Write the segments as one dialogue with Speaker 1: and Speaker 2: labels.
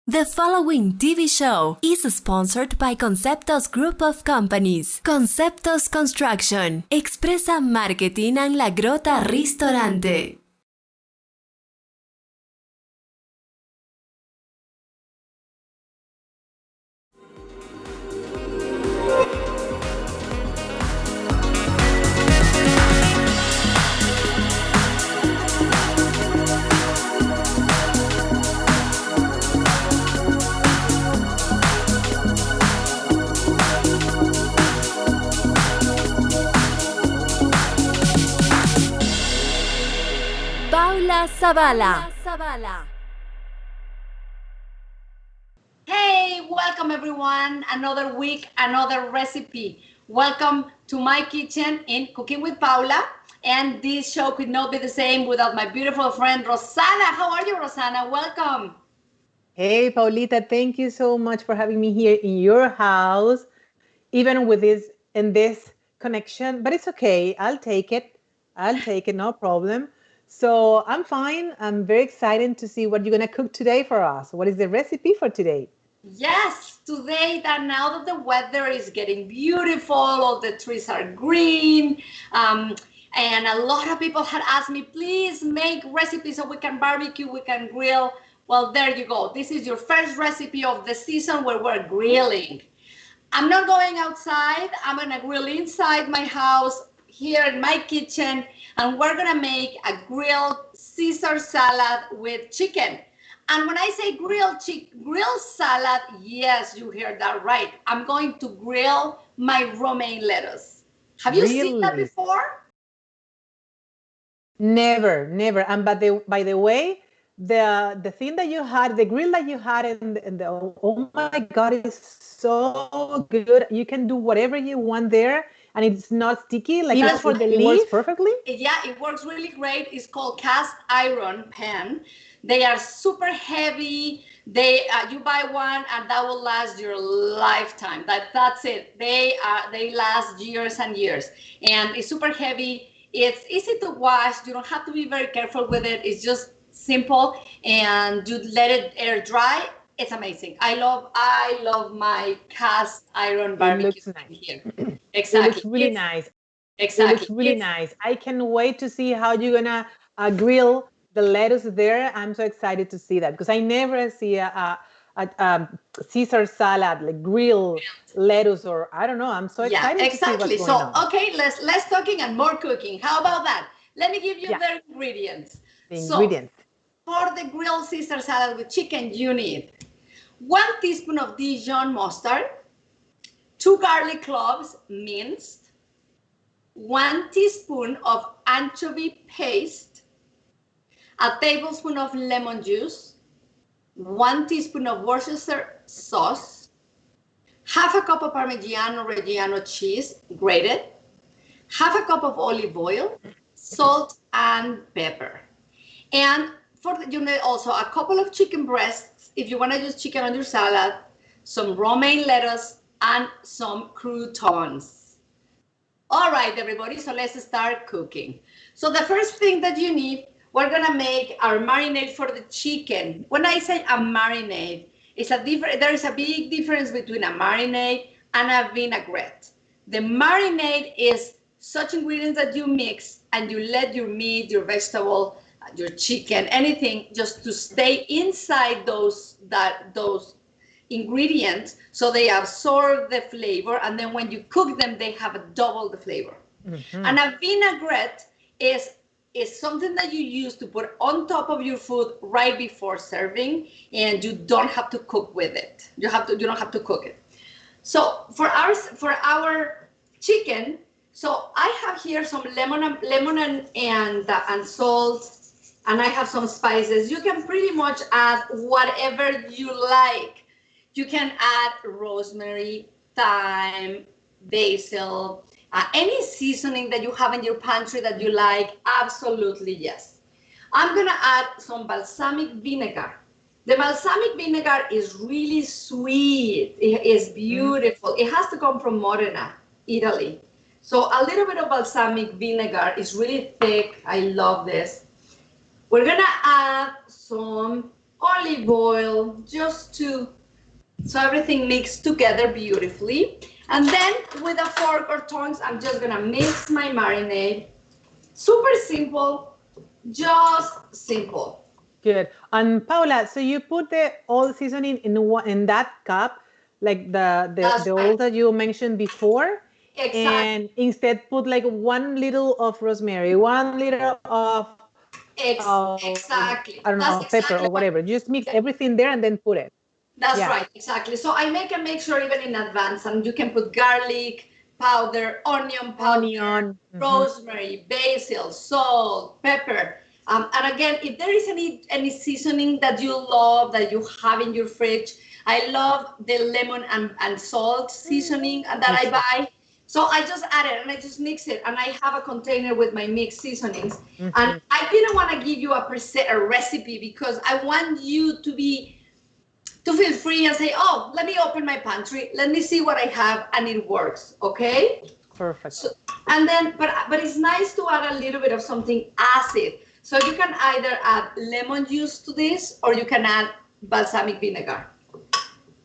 Speaker 1: The following TV show is sponsored by Conceptos Group of Companies. Conceptos Construction, Expresa Marketing en La Grota Ristorante. Paula Zavala.
Speaker 2: Hey, welcome everyone. Another week, another recipe. Welcome to my kitchen in Cooking with Paula. And this show could not be the same without my beautiful friend, Rosana. How are you, Rosana? Welcome.
Speaker 3: Hey, Paulita, thank you so much for having me here in your house, even with this connection, but it's okay. I'll take it, no problem. So I'm fine. I'm very excited to see what you're going to cook today for us. What is the recipe for today?
Speaker 2: Yes, today that now that the weather is getting beautiful, all the trees are green, and a lot of people had asked me, please make recipes so we can barbecue, we can grill. Well, there you go. This is your first recipe of the season where we're grilling. I'm not going outside. I'm going to grill inside my house, here in my kitchen, and we're going to make a grilled Caesar salad with chicken. And when I say grilled salad, yes, you heard that right. I'm going to grill my romaine lettuce. Have you seen that before?
Speaker 3: Never. And by the way, the thing that you had, the grill that you had in the oh my God, it's so good. You can do whatever you want there, and it's not sticky. Like
Speaker 2: Even
Speaker 3: for the leaf, it works perfectly.
Speaker 2: Yeah, it works really great. It's called cast iron pan. They are super heavy. You buy one and that will last your lifetime. That's it. They last years and years, and it's super heavy. It's easy to wash. You don't have to be very careful with it. It's just simple, and you let it air dry. It's amazing. I love my cast iron barbecue.
Speaker 3: It looks nice.
Speaker 2: Here. Exactly.
Speaker 3: It looks really nice.
Speaker 2: Exactly.
Speaker 3: It looks really nice. I can't wait to see how you're gonna grill the lettuce there. I'm so excited to see that because I never see a Caesar salad, like grilled lettuce, or I don't know. I'm so excited to see what's going on.
Speaker 2: Okay, less talking and more cooking. How about that? Let me give you the ingredients. For the grilled Caesar salad with chicken, you need 1 teaspoon of Dijon mustard, 2 garlic cloves minced, 1 teaspoon of anchovy paste, a tablespoon of lemon juice, 1 teaspoon of Worcestershire sauce, half a cup of Parmigiano Reggiano cheese grated, half a cup of olive oil, salt and pepper. And you need also a couple of chicken breasts if you want to use chicken on your salad, some romaine lettuce, and some croutons. All right, everybody, so let's start cooking. So the first thing that you need, we're gonna make our marinade for the chicken. When I say a marinade, there is a big difference between a marinade and a vinaigrette. The marinade is such ingredients that you mix and you let your meat, your vegetable, your chicken, anything, just to stay inside those ingredients so they absorb the flavor, and then when you cook them, they have double the flavor. Mm-hmm. And a vinaigrette is something that you use to put on top of your food right before serving, and you don't have to cook with it. You don't have to cook it. So for our chicken, so I have here some lemon and salt, and I have some spices. You can pretty much add whatever you like. You can add rosemary, thyme, basil, any seasoning that you have in your pantry that you like, absolutely yes. I'm gonna add some balsamic vinegar. The balsamic vinegar is really sweet. It is beautiful. It has to come from Modena, Italy. So a little bit of balsamic vinegar is really thick. I love this. We're gonna add some olive oil, so everything mixed together beautifully. And then with a fork or tongs, I'm just gonna mix my marinade. Super simple, just simple.
Speaker 3: Good. And Paula, so you put all the seasoning in that cup, like the oil that you mentioned before.
Speaker 2: Exactly.
Speaker 3: And instead put like 1 little of rosemary, 1 little of
Speaker 2: exactly.
Speaker 3: I don't know, pepper or whatever. Just mix everything there and then put it.
Speaker 2: That's right, exactly. So I make sure even in advance, and you can put garlic powder, onion powder, rosemary, basil, salt, pepper. And again, if there is any seasoning that you love, that you have in your fridge, I love the lemon and salt seasoning that I buy. So I just add it and I just mix it, and I have a container with my mixed seasonings. And I didn't want to give you a recipe because I want you to feel free and say, oh, let me open my pantry, let me see what I have, and it works. Okay.
Speaker 3: Perfect.
Speaker 2: So, and then, but it's nice to add a little bit of something acid. So you can either add lemon juice to this, or you can add balsamic vinegar.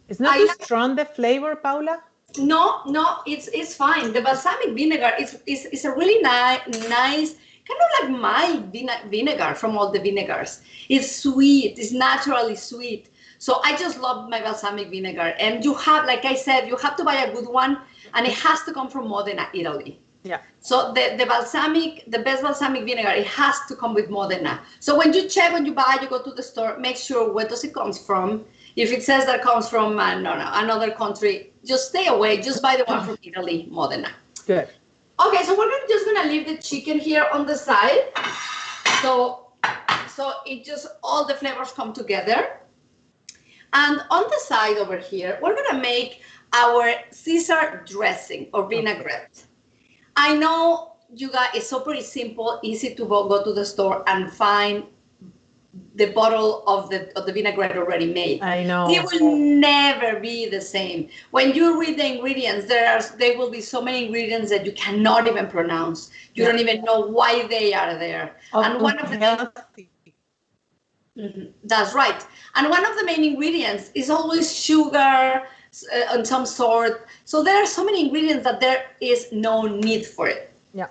Speaker 3: It's not too strong, the flavor, Paula?
Speaker 2: No, it's fine. The balsamic vinegar is a really nice, kind of like mild vinegar from all the vinegars. It's sweet, it's naturally sweet. So I just love my balsamic vinegar. And you have, like I said, you have to buy a good one, and it has to come from Modena, Italy.
Speaker 3: Yeah.
Speaker 2: So the best balsamic vinegar, it has to come with Modena. So when you go to the store, make sure where does it comes from. If it says that it comes from another country, just stay away. Just buy the one from Italy, Modena.
Speaker 3: Good.
Speaker 2: Okay, so we're just gonna leave the chicken here on the side. So it just, all the flavors come together. And on the side over here, we're gonna make our Caesar dressing or vinaigrette. I know you guys, it's so pretty simple, easy to go to the store and find the bottle of the vinaigrette already made.
Speaker 3: I know.
Speaker 2: It will never be the same. When you read the ingredients, there will be so many ingredients that you cannot even pronounce. You don't even know why they are there. And one of the that's right. And one of the main ingredients is always sugar on some sort. So there are so many ingredients that there is no need for it.
Speaker 3: Yeah.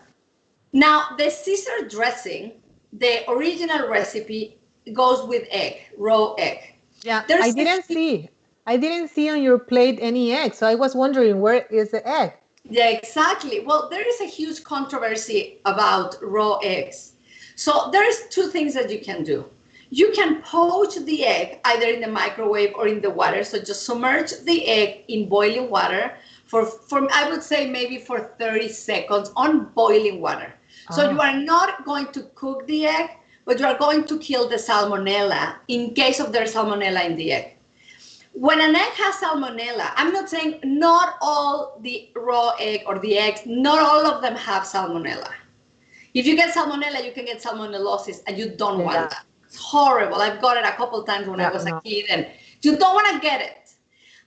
Speaker 2: Now, the Caesar dressing, the original recipe goes with raw egg.
Speaker 3: Yeah, I didn't see on your plate any egg. So I was wondering, where is the egg?
Speaker 2: Yeah, exactly. Well, there is a huge controversy about raw eggs. So there's two things that you can do. You can poach the egg either in the microwave or in the water. So just submerge the egg in boiling water for I would say maybe for 30 seconds on boiling water. So you are not going to cook the egg, but you are going to kill the salmonella in case of there's salmonella in the egg. When an egg has salmonella, I'm not saying not all the raw egg or the eggs, not all of them have salmonella. If you get salmonella, you can get salmonellosis, and you don't want that. It's horrible. I've got it a couple times when I was a kid, and you don't want to get it.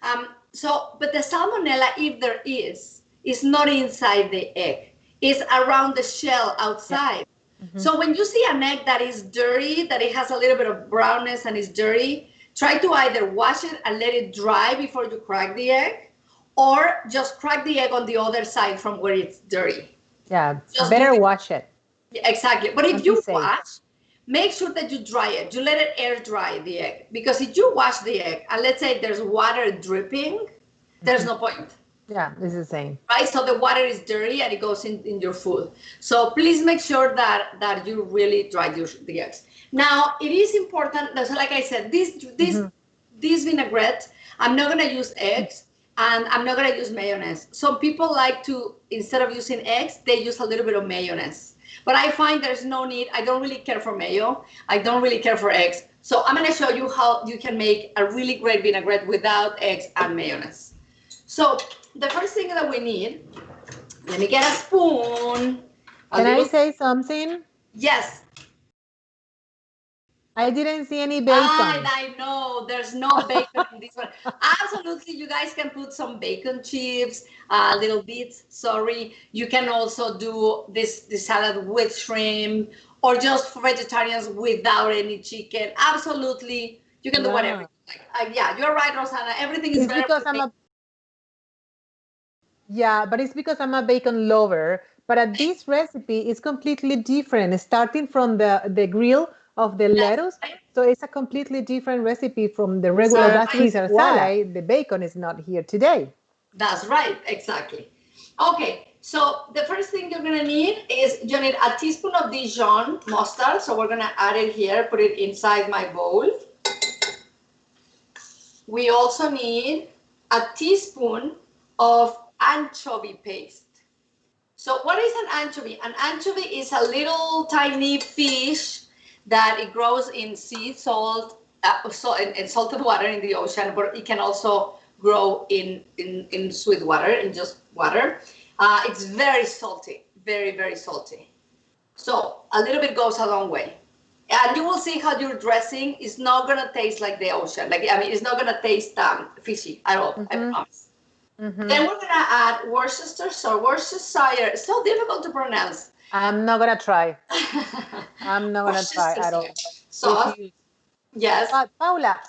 Speaker 2: But the salmonella, if there is not inside the egg. It's around the shell outside. Yeah. So when you see an egg that is dirty, that it has a little bit of brownness and is dirty, try to either wash it and let it dry before you crack the egg, or just crack the egg on the other side from where it's dirty.
Speaker 3: Yeah, just better wash it.
Speaker 2: Exactly. But if you wash, make sure that you dry it. You let it air dry the egg. Because if you wash the egg, and let's say there's water dripping, there's no point.
Speaker 3: Yeah, it's the same.
Speaker 2: Right? So the water is dirty and it goes in your food. So please make sure that you really dry the eggs. Now, it is important, so like I said, this vinaigrette, I'm not going to use eggs, and I'm not going to use mayonnaise. Some people like to, instead of using eggs, they use a little bit of mayonnaise. But I find there's no need. I don't really care for mayo. I don't really care for eggs. So I'm going to show you how you can make a really great vinaigrette without eggs and mayonnaise. So the first thing that we need, let me get a spoon.
Speaker 3: Can I say something?
Speaker 2: Yes.
Speaker 3: I didn't see any bacon.
Speaker 2: I know, there's no bacon in this one. Absolutely, you guys can put some bacon chips, little bits, sorry. You can also do this salad with shrimp, or just for vegetarians without any chicken. Absolutely, You can do whatever you like. Yeah, you're right, Rosanna. Everything is better.
Speaker 3: Because but it's because I'm a bacon lover. But this recipe is completely different, starting from the grill of the lettuce. So it's a completely different recipe from the regular Caesar salad. The bacon is not here today.
Speaker 2: That's right, exactly. Okay, so the first thing you're gonna need is you need a teaspoon of Dijon mustard. So we're gonna add it here, put it inside my bowl. We also need a teaspoon of anchovy paste. So what is an anchovy? An anchovy is a little tiny fish that it grows in sea salt, in salted water in the ocean, but it can also grow in sweet water, in just water. It's very salty, very, very salty. So a little bit goes a long way. And you will see how your dressing is not going to taste like the ocean. It's not going to taste fishy at all, I promise. Then we're going to add Worcestershire. So Worcestershire is so difficult to pronounce.
Speaker 3: I'm not going to try. I'm not going to try at all.
Speaker 2: Sauce. Yes.
Speaker 3: Paula,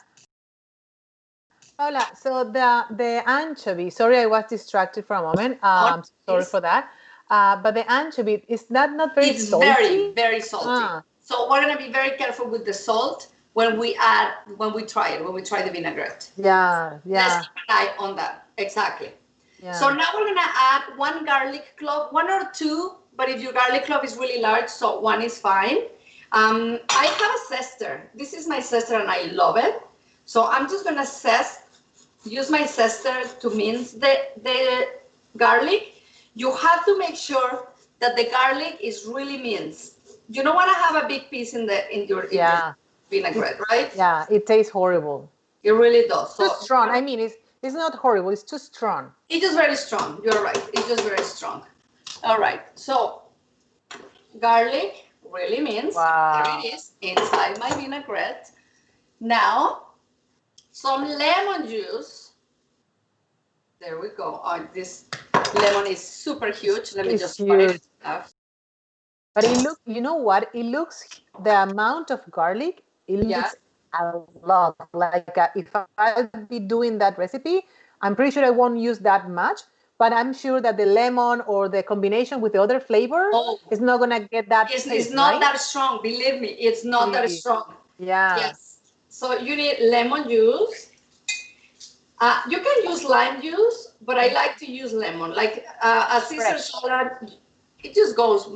Speaker 3: so the anchovy, sorry, I was distracted for a moment. I'm sorry for that. But the anchovy, is that not very salty?
Speaker 2: It's very, very salty. So we're going to be very careful with the salt when we try the vinaigrette.
Speaker 3: Yeah.
Speaker 2: Let's keep an eye on that. Exactly. Yeah. So now we're going to add 1 garlic clove, 1 or 2, but if your garlic clove is really large, so 1 is fine. I have a zester. This is my zester and I love it. So I'm just going to use my zester to mince the garlic. You have to make sure that the garlic is really minced. You don't want to have a big piece in your vinaigrette, right?
Speaker 3: Yeah, it tastes horrible.
Speaker 2: It really does.
Speaker 3: Too strong. I mean, it's not horrible. It's too strong.
Speaker 2: It's just very strong. You're right. It's just very strong. All right. So garlic, really minced.
Speaker 3: Wow.
Speaker 2: There it is inside my vinaigrette. Now, some lemon juice. There we go. Oh, this lemon is super huge. Let me just put it up.
Speaker 3: But it looks, you know what? It looks, the amount of garlic, it looks a lot. Like if I'll be doing that recipe, I'm pretty sure I won't use that much, but I'm sure that the lemon or the combination with the other flavor is not going to get that taste,
Speaker 2: it's not that strong. Believe me, it's not that strong.
Speaker 3: Yeah.
Speaker 2: Yes. So you need lemon juice. You can use lime juice, but I like to use lemon. Like a Caesar salad, it just goes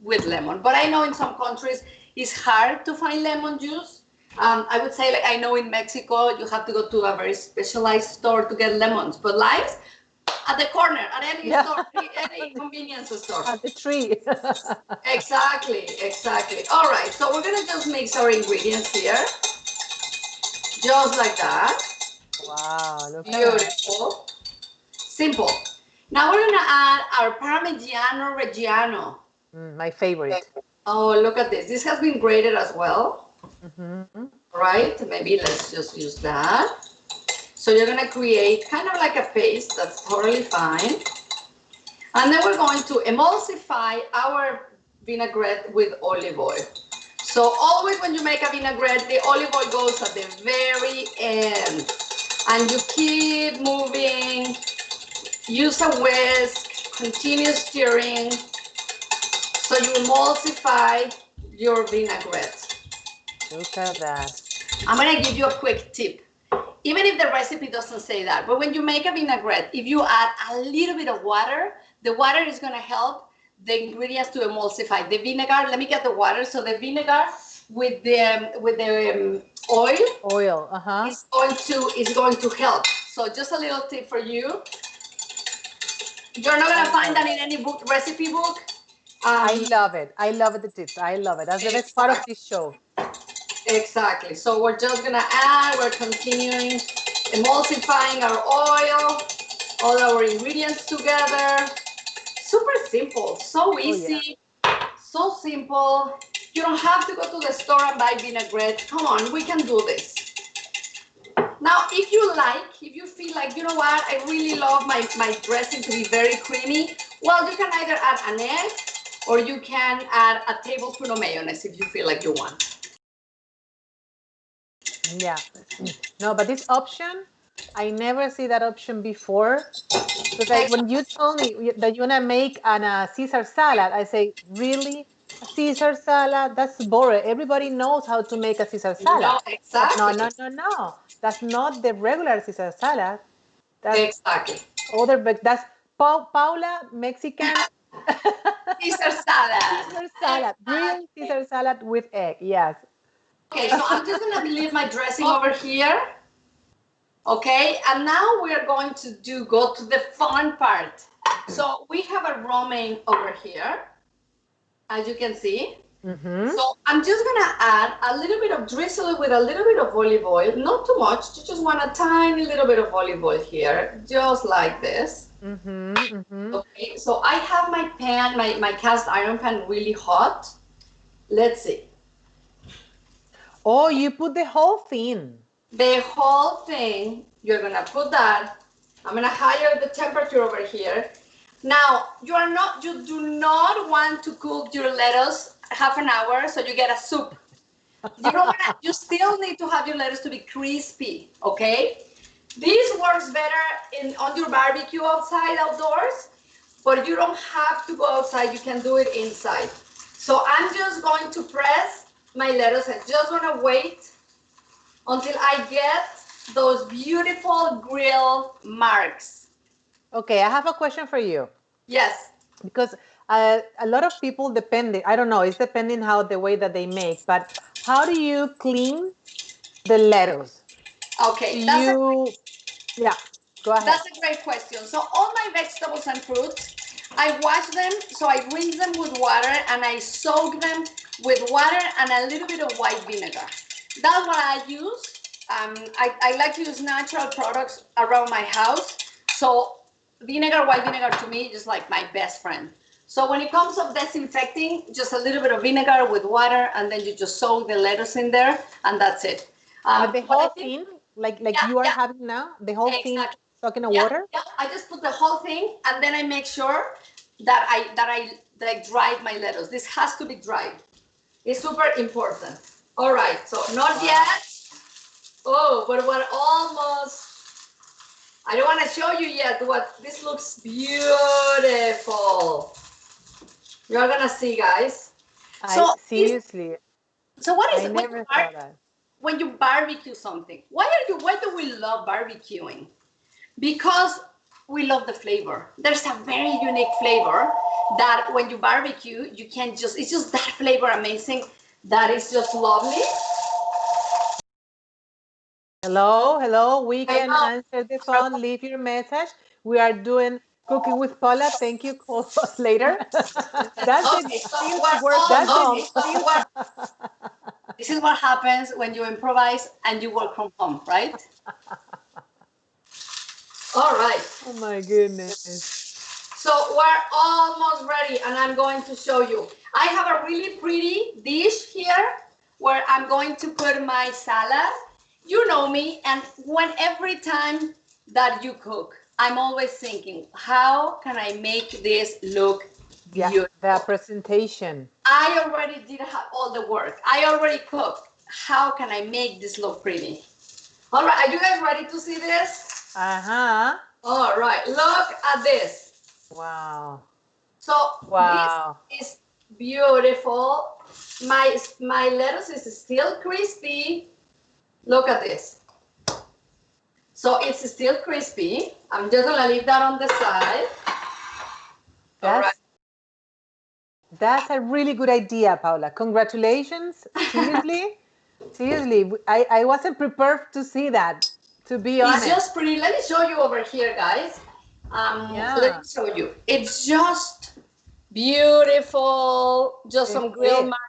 Speaker 2: with lemon. But I know in some countries it's hard to find lemon juice. I would say, like, I know in Mexico you have to go to a very specialized store to get lemons, but limes at the corner, at any store, any convenience store.
Speaker 3: At the tree.
Speaker 2: Exactly. All right, so we're gonna just mix our ingredients here, just like that.
Speaker 3: Wow, look
Speaker 2: beautiful. Simple. Now we're gonna add our Parmigiano Reggiano.
Speaker 3: My favorite.
Speaker 2: Oh, look at this. This has been grated as well. Right? Maybe let's just use that. So you're going to create kind of like a paste. That's totally fine. And then we're going to emulsify our vinaigrette with olive oil. So always when you make a vinaigrette, the olive oil goes at the very end. And you keep moving. Use a whisk. Continue stirring. So you emulsify your vinaigrette.
Speaker 3: Look at that.
Speaker 2: I'm going to give you a quick tip. Even if the recipe doesn't say that, but when you make a vinaigrette, if you add a little bit of water, the water is going to help the ingredients to emulsify. The vinegar, let me get the water. So the vinegar with the oil is going to help. So just a little tip for you. You're not going to find that in any recipe book.
Speaker 3: I love it. I love the tips. I love it. That's the best part of this show.
Speaker 2: Exactly. So we're just going to add, we're continuing emulsifying our oil, all our ingredients together. Super simple, so easy, so simple. You don't have to go to the store and buy vinaigrette. Come on, we can do this. Now, if you feel like, you know what, I really love my dressing to be very creamy, well, you can either add an egg or you can add a tablespoon of mayonnaise if you feel like you want.
Speaker 3: Yeah. No, but this option, I never see that option before. Because when you told me that you want to make a Caesar salad, I say, really? A Caesar salad? That's boring. Everybody knows how to make a Caesar salad.
Speaker 2: No, exactly.
Speaker 3: But no. That's not the regular Caesar salad. That's
Speaker 2: exactly.
Speaker 3: That's Paula, Mexican
Speaker 2: Caesar salad.
Speaker 3: Caesar salad. Real Caesar salad with egg. Yes.
Speaker 2: Okay, so I'm just gonna leave my dressing over here. Okay, and now we are going to go to the fun part. So we have a romaine over here, as you can see. So I'm just gonna add a little bit of drizzle it with a little bit of olive oil, not too much. You just want a tiny little bit of olive oil here, just like this. Okay, so I have my pan, my cast iron pan really hot. Let's see.
Speaker 3: Oh, you put the whole thing.
Speaker 2: The whole thing, you're gonna put that. I'm gonna higher the temperature over here. Now, you do not want to cook your lettuce half an hour so you get a soup. You still need to have your lettuce to be crispy, okay? This works better on your barbecue outdoors, but you don't have to go outside, you can do it inside. So I'm just going to press my lettuce. I just wanna wait until I get those beautiful grill marks.
Speaker 3: Okay, I have a question for you.
Speaker 2: Yes.
Speaker 3: Because a lot of people I don't know, it's depending the way that they make, but how do you clean the lettuce?
Speaker 2: Okay,
Speaker 3: yeah, go ahead.
Speaker 2: That's a great question. So all my vegetables and fruits, I wash them, so I rinse them with water and I soak them with water and a little bit of white vinegar. That's what I use. I like to use natural products around my house. So white vinegar to me is like my best friend. So when it comes to disinfecting, just a little bit of vinegar with water, and then you just soak the lettuce in there, and that's it.
Speaker 3: The whole thing, like you are having now, the whole thing soaked in water?
Speaker 2: Yeah, I just put the whole thing, and then I make sure that I dried my lettuce. This has to be dried. It's super important. All right, so not yet. Oh, but we're almost. I don't want to show you yet this looks beautiful. You're gonna see, guys.
Speaker 3: Seriously.
Speaker 2: So what is
Speaker 3: I never thought that.
Speaker 2: When you barbecue something? Why do we love barbecuing? Because we love the flavor. There's a very unique flavor that when you barbecue, it's just that flavor amazing that is just lovely.
Speaker 3: Hello. We can answer the phone, leave your message. We are doing Cooking with Paula. Thank you. Call us later. That's it.
Speaker 2: This is what happens when you improvise and you work from home, right? All right.
Speaker 3: Oh my goodness.
Speaker 2: So we're almost ready, and I'm going to show you. I have a really pretty dish here where I'm going to put my salad. You know me, and every time that you cook, I'm always thinking, how can I make this look beautiful?
Speaker 3: The presentation.
Speaker 2: I already did all the work. I already cooked. How can I make this look pretty? All right, are you guys ready to see this? All right, look at this.
Speaker 3: Wow.
Speaker 2: So this is beautiful. My lettuce is still crispy. Look at this. So it's still crispy. I'm just gonna leave that on the side.
Speaker 3: That's a really good idea, Paula. Congratulations. Seriously, I wasn't prepared to see that, to be honest.
Speaker 2: It's just pretty. Let me show you over here, guys. Let me show you. It's just beautiful. Just some grilled mark.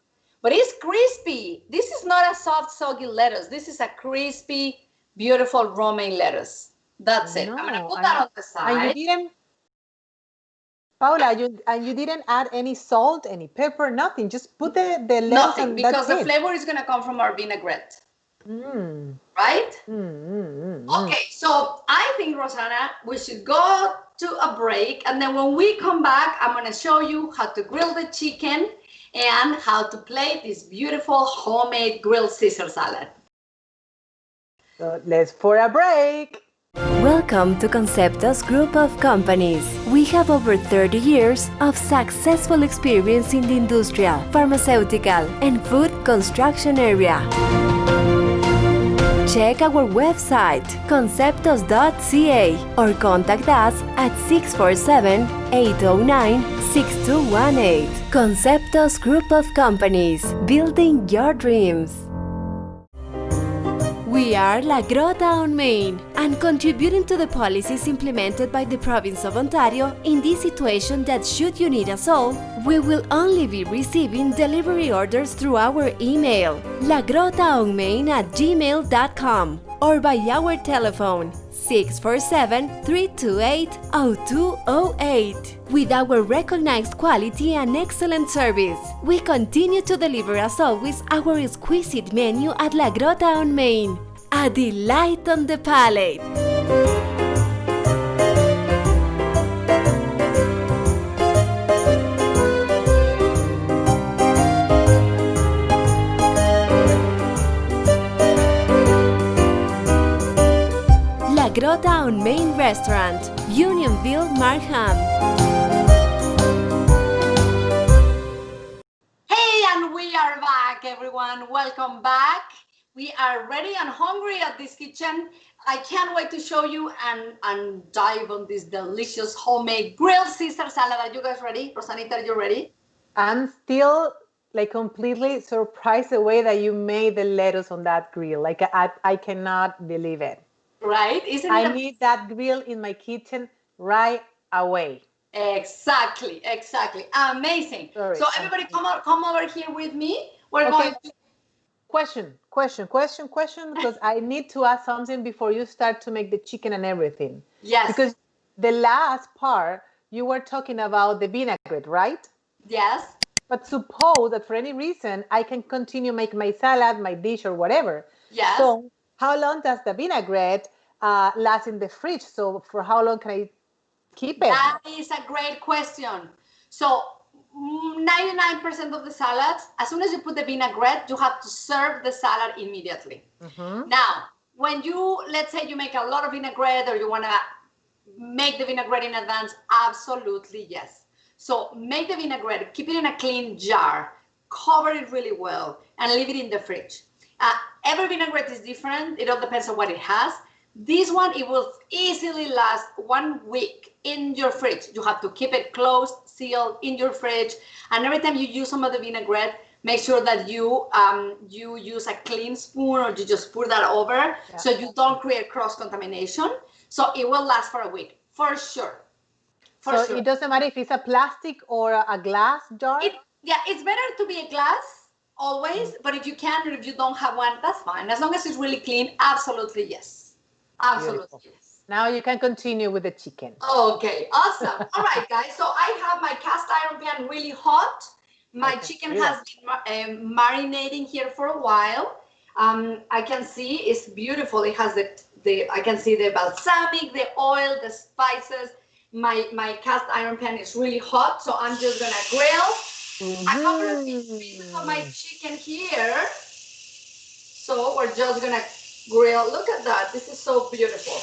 Speaker 2: But it's crispy. This is not a soft, soggy lettuce. This is a crispy, beautiful romaine lettuce. That's it. I'm gonna put that on the side.
Speaker 3: Paula, you didn't add any salt, any pepper, nothing. Just put the lettuce.
Speaker 2: Nothing, because the flavor is gonna come from our vinaigrette. Right? Okay, so I think, Rosanna, we should go to a break, and then when we come back, I'm gonna show you how to grill the chicken and how to plate this beautiful homemade grilled Caesar salad.
Speaker 3: So let's for a break.
Speaker 1: Welcome to Conceptos Group of Companies. We have over 30 years of successful experience in the industrial, pharmaceutical, and food construction area. Check our website, conceptos.ca, or contact us at 647-809-6218. Conceptos Group of Companies, building your dreams. We are La Grota on Main and contributing to the policies implemented by the province of Ontario in this situation that should you need us all, we will only be receiving delivery orders through our email, lagrotaonmain@gmail.com, or by our telephone 647-328-0208. With our recognized quality and excellent service, we continue to deliver as always our exquisite menu at La Grota on Main. A delight on the palate. La Grota on Main Restaurant, Unionville, Markham.
Speaker 2: Hey, and we are back, everyone. Welcome back. We are ready and hungry at this kitchen. I can't wait to show you and dive on this delicious homemade grilled Caesar salad. Are you guys ready? Rosanita, are you ready?
Speaker 3: I'm still like completely surprised the way that you made the lettuce on that grill. Like I cannot believe it.
Speaker 2: Right? Isn't it?
Speaker 3: I need that grill in my kitchen right away.
Speaker 2: Exactly. Amazing.
Speaker 3: Sorry,
Speaker 2: so everybody come over here with me. We're going to...
Speaker 3: Question, because I need to ask something before you start to make the chicken and everything.
Speaker 2: Yes.
Speaker 3: Because the last part, you were talking about the vinaigrette, right?
Speaker 2: Yes.
Speaker 3: But suppose that for any reason, I can continue make my salad, my dish, or whatever.
Speaker 2: Yes.
Speaker 3: So how long does the vinaigrette last in the fridge? So for how long can I keep it?
Speaker 2: That is a great question. So 99% of the salads, as soon as you put the vinaigrette, you have to serve the salad immediately. Mm-hmm. Now, when you, let's say you make a lot of vinaigrette or you want to make the vinaigrette in advance, absolutely yes. So make the vinaigrette, keep it in a clean jar, cover it really well, and leave it in the fridge. Every vinaigrette is different. It all depends on what it has. This one, it will easily last 1 week in your fridge. You have to keep it closed, sealed in your fridge. And every time you use some of the vinaigrette, make sure that you use a clean spoon or you just pour that over so you don't create cross-contamination. So it will last for a week, for sure.
Speaker 3: So it doesn't matter if it's a plastic or a glass jar?
Speaker 2: It's better to be a glass always, but if you can or if you don't have one, that's fine. As long as it's really clean, absolutely yes. Absolutely.
Speaker 3: Beautiful. Yes. Now you can continue with the chicken.
Speaker 2: Okay, awesome. All right, guys. So I have my cast iron pan really hot. My chicken has been marinating here for a while. I can see it's beautiful. It has I can see the balsamic, the oil, the spices. My cast iron pan is really hot, so I'm just gonna grill a couple of pieces of my chicken here. So we're just gonna grill. Look at that. This is so beautiful.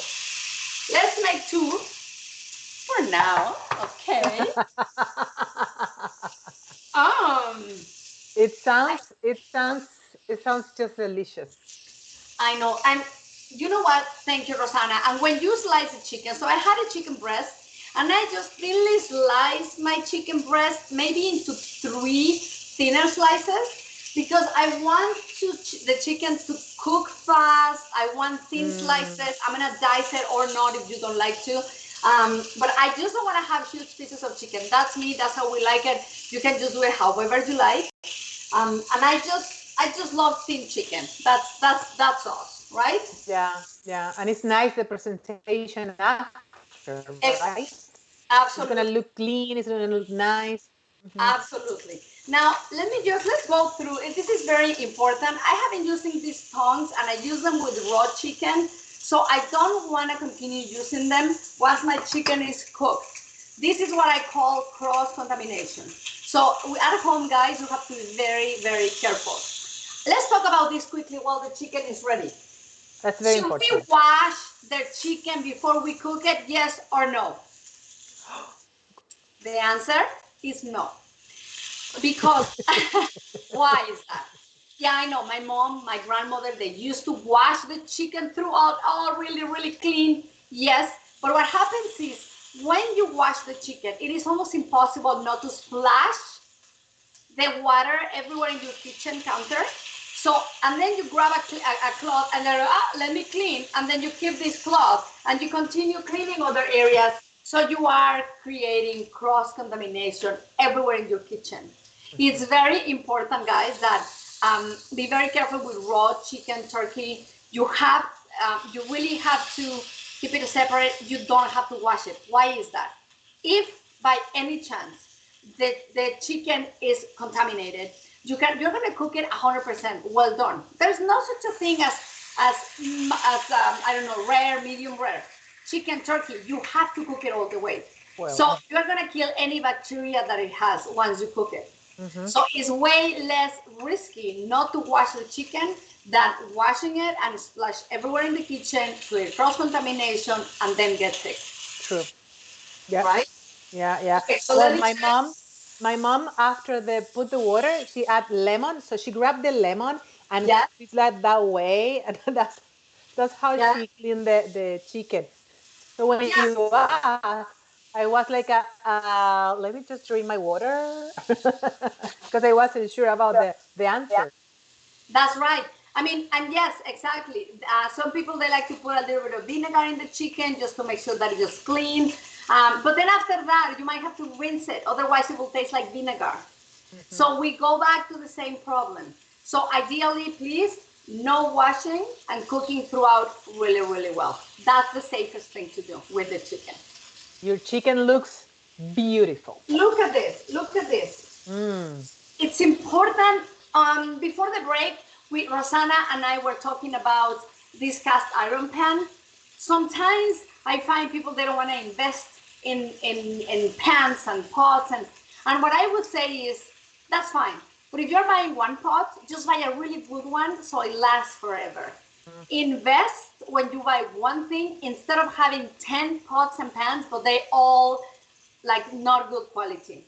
Speaker 2: Let's make 2 for now. Okay.
Speaker 3: It sounds just delicious.
Speaker 2: I know. And you know what? Thank you, Rosana. And when you slice the chicken, so I had a chicken breast and I just thinly sliced my chicken breast maybe into 3 thinner slices because I want the chicken to cook fast. I want thin slices. I'm going to dice it or not if you don't like to. But I just don't want to have huge pieces of chicken. That's me. That's how we like it. You can just do it however you like. And I just love thin chicken. That's us, right?
Speaker 3: Yeah. And it's nice the presentation after, right?
Speaker 2: Absolutely.
Speaker 3: It's gonna look clean. It's gonna look nice.
Speaker 2: Mm-hmm. Absolutely. Now let's go through it. This is very important. I have been using these tongs and I use them with raw chicken. So I don't want to continue using them once my chicken is cooked. This is what I call cross-contamination. So at home, guys, you have to be very, very careful. Let's talk about this quickly while the chicken is ready.
Speaker 3: That's very
Speaker 2: Should
Speaker 3: important.
Speaker 2: we wash the chicken before we cook it? Yes or no? The answer is no. Because why is that? Yeah, I know. My mom, my grandmother, they used to wash the chicken throughout, all really, really clean. Yes, but what happens is when you wash the chicken, it is almost impossible not to splash the water everywhere in your kitchen counter. So, and then you grab a cloth and then, let me clean. And then you keep this cloth and you continue cleaning other areas. So you are creating cross-contamination everywhere in your kitchen. It's very important, guys, that be very careful with raw chicken, turkey. You really have to keep it separate. You don't have to wash it. Why is that? If by any chance the chicken is contaminated, you're going to cook it 100% well done. There's no such a thing as I don't know, rare, medium rare. Chicken, turkey, you have to cook it all the way. Well, so you're going to kill any bacteria that it has once you cook it. So it's way less risky not to wash the chicken than washing it and splash everywhere in the kitchen, create cross-contamination, and then get sick.
Speaker 3: True. Yeah.
Speaker 2: Right?
Speaker 3: Yeah. Okay, so well, my mom, after they put the water, she add lemon. So she grabbed the lemon and it's like that way, and that's how she cleaned the chicken. So when you asked, I was like, let me just drink my water, because I wasn't sure about the answer.
Speaker 2: That's right. I mean, and yes, exactly. Some people, they like to put a little bit of vinegar in the chicken just to make sure that it's clean. But then after that, you might have to rinse it. Otherwise, it will taste like vinegar. So we go back to the same problem. So ideally, please, no washing and cooking throughout really, really well. That's the safest thing to do with the chicken.
Speaker 3: Your chicken looks beautiful.
Speaker 2: Look at this. Look at this. It's important. Before the break, Rosanna and I were talking about this cast iron pan. Sometimes I find people, they don't want to invest in pans and pots. And what I would say is, that's fine. But if you're buying one pot, just buy a really good one so it lasts forever. Invest when you buy one thing instead of having 10 pots and pans, but they all like not good quality.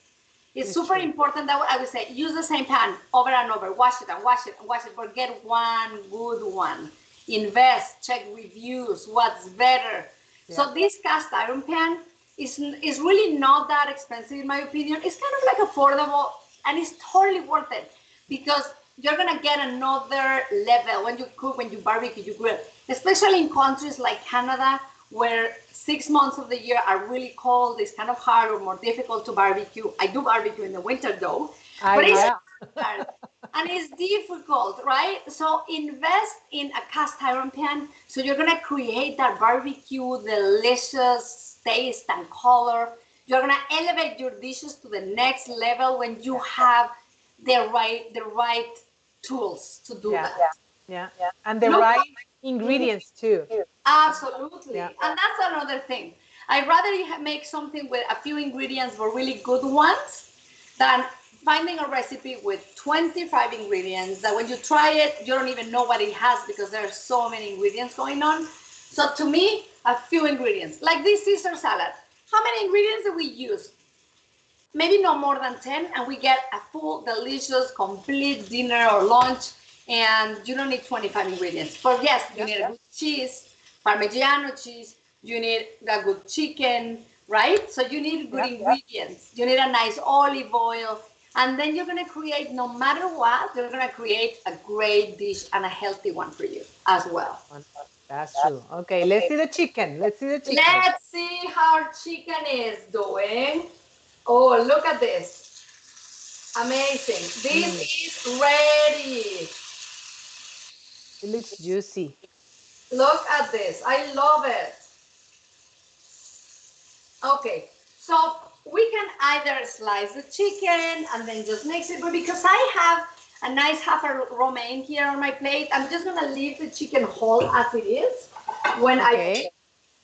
Speaker 2: It's super important that I would say use the same pan over and over, wash it and wash it and wash it, but get one good one. Invest, check reviews, what's better. So this cast iron pan is really not that expensive in my opinion. It's kind of like affordable and it's totally worth it because you're gonna get another level when you cook, when you barbecue, you grill, especially in countries like Canada where 6 months of the year are really cold. It's kind of hard or more difficult to barbecue. I do barbecue in the winter though, but it's hard and it's difficult, right? So invest in a cast iron pan. So you're gonna create that barbecue, delicious taste and color. You're gonna elevate your dishes to the next level when you have the right tools to do that.
Speaker 3: Yeah. And the right ingredients too.
Speaker 2: Absolutely. And that's another thing. I'd rather you make something with a few ingredients but really good ones than finding a recipe with 25 ingredients that when you try it, you don't even know what it has because there are so many ingredients going on. So to me, a few ingredients. Like this Caesar salad. How many ingredients do we use? Maybe no more than 10, and we get a full, delicious, complete dinner or lunch, and you don't need 25 ingredients. But yes, you need a good cheese, Parmigiano cheese, you need a good chicken, right? So you need good ingredients. You need a nice olive oil, and then you're going to create, no matter what, you're going to create a great dish and a healthy one for you as well.
Speaker 3: That's true. Okay, let's see the chicken. Let's
Speaker 2: see how our chicken is doing. Oh, look at this. Amazing. This is ready.
Speaker 3: It looks juicy.
Speaker 2: Look at this. I love it. Okay, so we can either slice the chicken and then just mix it, but because I have a nice half a romaine here on my plate, I'm just going to leave the chicken whole as it is when I.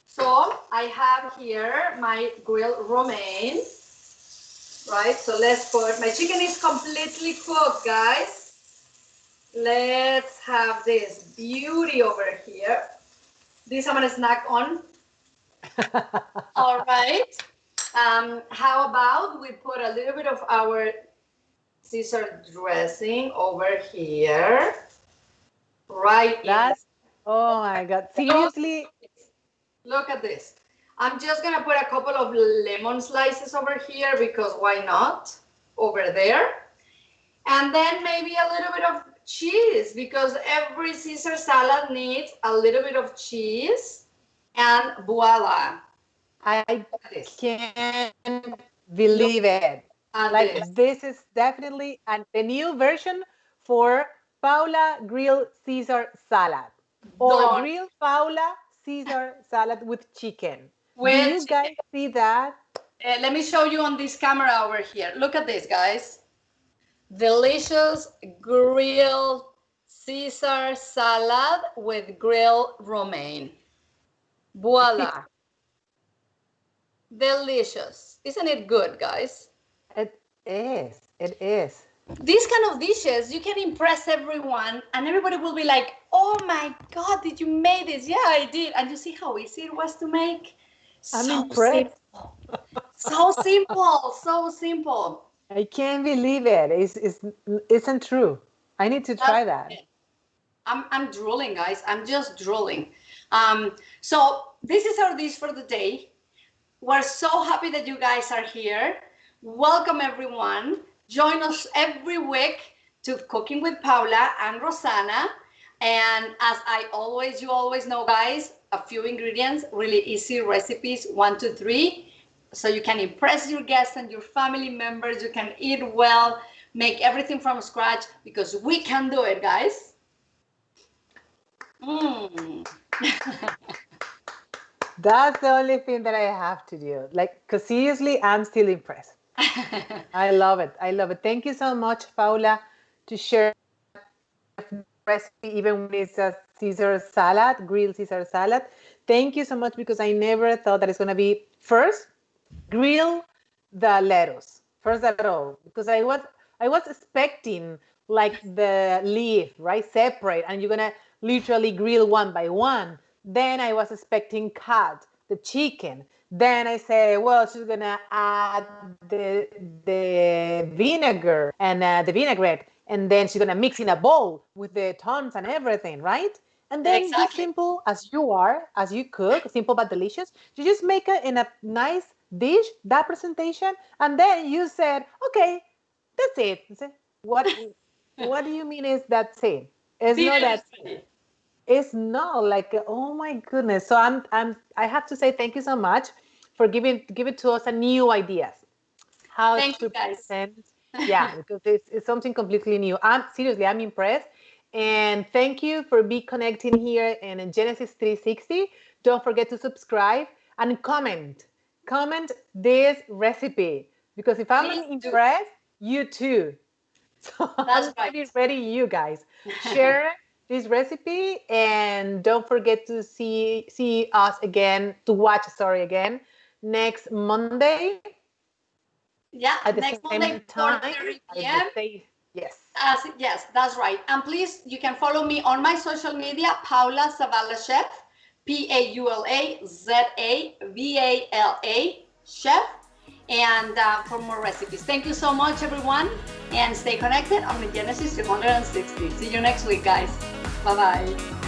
Speaker 2: So I have here my grilled romaine. Right, so let's put, my chicken is completely cooked, guys. Let's have this beauty over here. This I'm gonna snack on. All right. How about we put a little bit of our Caesar dressing over here, right?
Speaker 3: That's, oh my God, seriously?
Speaker 2: Look at this. I'm just gonna put a couple of lemon slices over here because why not? Over there. And then maybe a little bit of cheese because every Caesar salad needs a little bit of cheese. And voila.
Speaker 3: I can't believe it. Like this is definitely the new version for Paula grilled Caesar salad or grilled Paula Caesar salad with chicken. Do you guys see that?
Speaker 2: Let me show you on this camera over here. Look at this, guys. Delicious grilled Caesar salad with grilled romaine. Voila. Delicious. Isn't it good, guys?
Speaker 3: It is. It is.
Speaker 2: These kind of dishes, you can impress everyone and everybody will be like, oh my God, did you make this? Yeah, I did. And you see how easy it was to make?
Speaker 3: I'm impressed.
Speaker 2: Simple. So simple. So simple.
Speaker 3: I can't believe it. It isn't true. I need to try that.
Speaker 2: I'm drooling, guys. I'm just drooling. So this is our dish for the day. We're so happy that you guys are here. Welcome, everyone. Join us every week to Cooking with Paula and Rosanna. And as you always know, guys, a few ingredients, really easy recipes, 1, 2, 3. So you can impress your guests and your family members. You can eat well, make everything from scratch because we can do it, guys.
Speaker 3: That's the only thing that I have to do. Like, because seriously, I'm still impressed. I love it. I love it. Thank you so much, Paula, to share the recipe, even when it's a Caesar salad, grilled Caesar salad. Thank you so much because I never thought that it's going to be first, grill the lettuce, first at all. Because I was expecting like the leaf, right, separate, and you're going to literally grill one by one. Then I was expecting cut the chicken. Then I said, well, she's gonna add the vinegar and the vinaigrette, and then she's gonna mix in a bowl with the tons and everything, right? And then just simple as you are, as you cook, simple but delicious. You just make it in a nice dish, that presentation, and then you said, okay, that's it. What do you mean is that's it? It's not that. It's not like, oh my goodness. So I have to say thank you so much for giving to us a new ideas. How to present. Yeah, because it's something completely new. I'm impressed. And thank you for connecting here in Genesis 360. Don't forget to subscribe and comment this recipe because if I'm impressed, you too. So I'm ready, you guys. Share this recipe and don't forget to see us again, to watch again next Monday.
Speaker 2: Yeah,
Speaker 3: at the
Speaker 2: next
Speaker 3: same
Speaker 2: Monday,
Speaker 3: time.
Speaker 2: 4:30 p.m.
Speaker 3: Yes.
Speaker 2: Yes, that's right. And please, you can follow me on my social media, Paula Zavala Chef, PAULA ZAVALA Chef, and for more recipes. Thank you so much, everyone, and stay connected on the Genesis 360. See you next week, guys. Bye-bye.